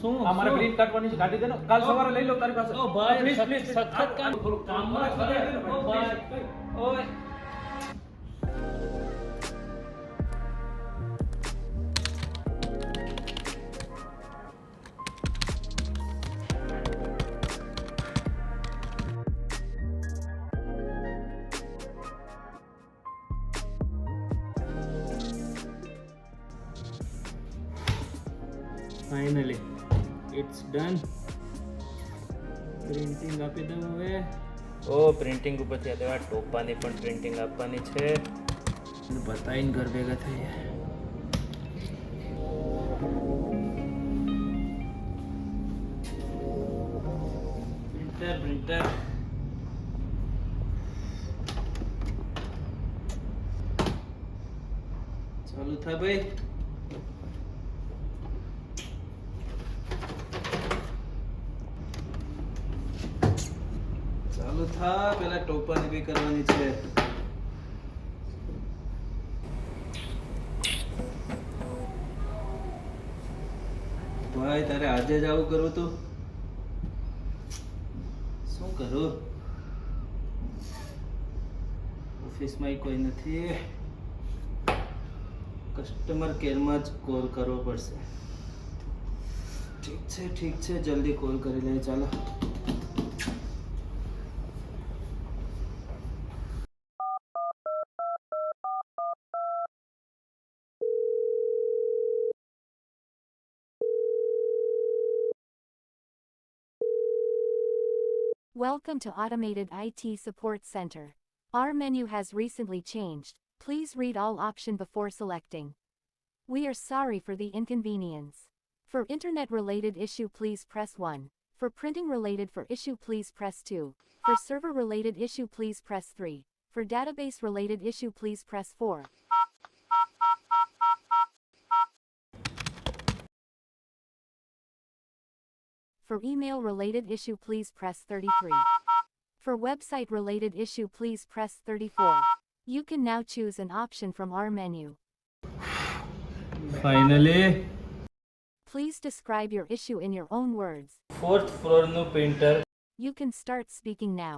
શું આ મારે પ્રિન્ટ કાઢવાની છે, કાઢી દે ને. કાલ સવારે લઈ લો તારી પાસે. ઓ ભાઈ, પ્લીઝ પ્લીઝ સખત કામ કામમાં કરે ને ભાઈ. ઓય ફાઇનલી ઇટ્સ ડન. પ્રિન્ટિંગ આપી દઉં હવે. ઓ પ્રિન્ટિંગ ઉપરથી આ ટોપાની પણ પ્રિન્ટિંગ આપવાની છે. બતાવીને ઘર ભેગા થઈએ. પ્રિન્ટર પ્રિન્ટર ચાલુ થાય ભાઈ. ચાલુ થા. પેલા ટોપાની બી કરવાની છે. ભાઈ તારે આજે જ આવું કરવું તું? શું કરું? ઓફિસમાં કોઈ નથી. કસ્ટમર કેરમાં જ કોલ કરવો પડશે. ઠીક છે જલ્દી કોલ કરી લે. ચાલો. Welcome to Automated IT Support Center. Our menu has recently changed. Please read all option before selecting. We are sorry for the inconvenience. For internet related issue please press 1. For printing related for issue please press 2. For server related issue please press 3. For database related issue please press 4. For email related issue please press 33. For website related issue please press 34. You can now choose an option from our menu. Finally Please describe your issue in your own words. 4th ફ્લોરનું printer You can start speaking now.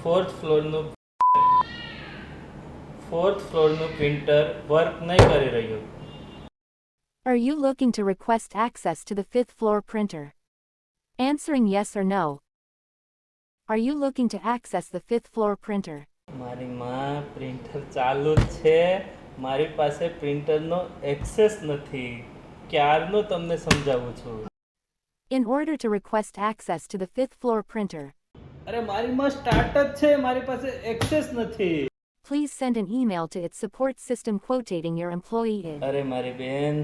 4th ફ્લોરનું printer work નહીં કરી રહ્યું. Are you looking to request access to the 5th floor printer? Answering yes or no. Are you looking to access the 5th floor printer? મારી માં printer ચાલુ જ છે. મારી પાસે પ્રિન્ટરનો એક્સેસ નથી. ક્યારનો તમને સમજાવું છું. In order to request access to the 5th floor printer, અરે મારી માં સ્ટાર્ટ જ છે. મારી પાસે એક્સેસ નથી. please send an email to its support system quotating your employee ID. અરે મારી બેન,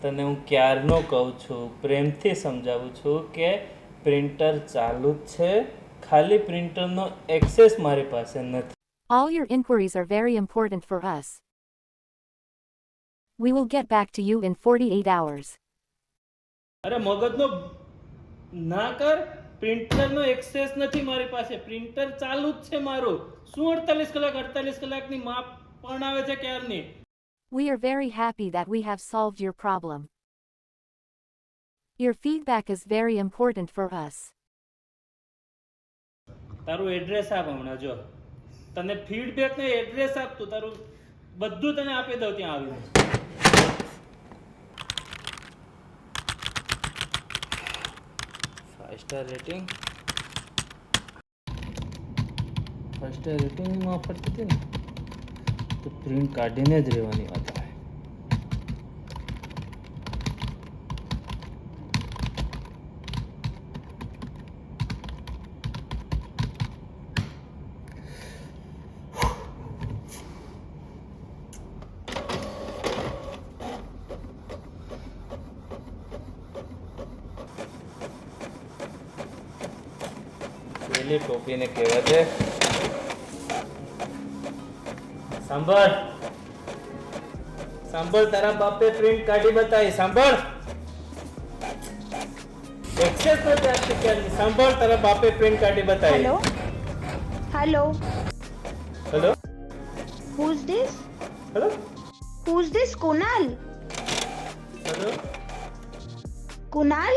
તને હું ક્યારનો કહું છું, પ્રેમથી સમજાવું છું કે પ્રિન્ટર ચાલુ જ છે. ખાલી પ્રિન્ટરનો એક્સેસ મારી પાસે નથી. All your inquiries are very important for us. We will get back to you in 48 hours. અરે મગજનો ના કર. પ્રિન્ટરનો એક્સેસ નથી મારી પાસે. પ્રિન્ટર ચાલુ જ છે મારું. શું 48 કલાકની માપ પણ આવે છે ક્યારની. We are very happy that we have solved your problem. Your feedback is very important for us. તારું એડ્રેસ આપ હમણાં. જો તને ફીડબેક ને એડ્રેસ આપ તું. તારું બધું તને આપી દઉં ત્યાં આવીને. 5 સ્ટાર રેટિંગ. 5 સ્ટાર રેટિંગમાં ઓફર હતી ને તો પ્રિન્ટ કાઢીને જ રહેવાની વાત આવે. પેલી ટોપીને કહેવા દે. સાંભળ તારા બાપે પ્રિન્ટ કાઢી બતાવી. સાંભળ, એક્સેસ નથી આપતી ક્યારની. સાંભળ, તારા બાપે પ્રિન્ટ કાઢી બતાવી. Hello. Hello Who's this? Hello Who's this? Kunal. Hello Kunal?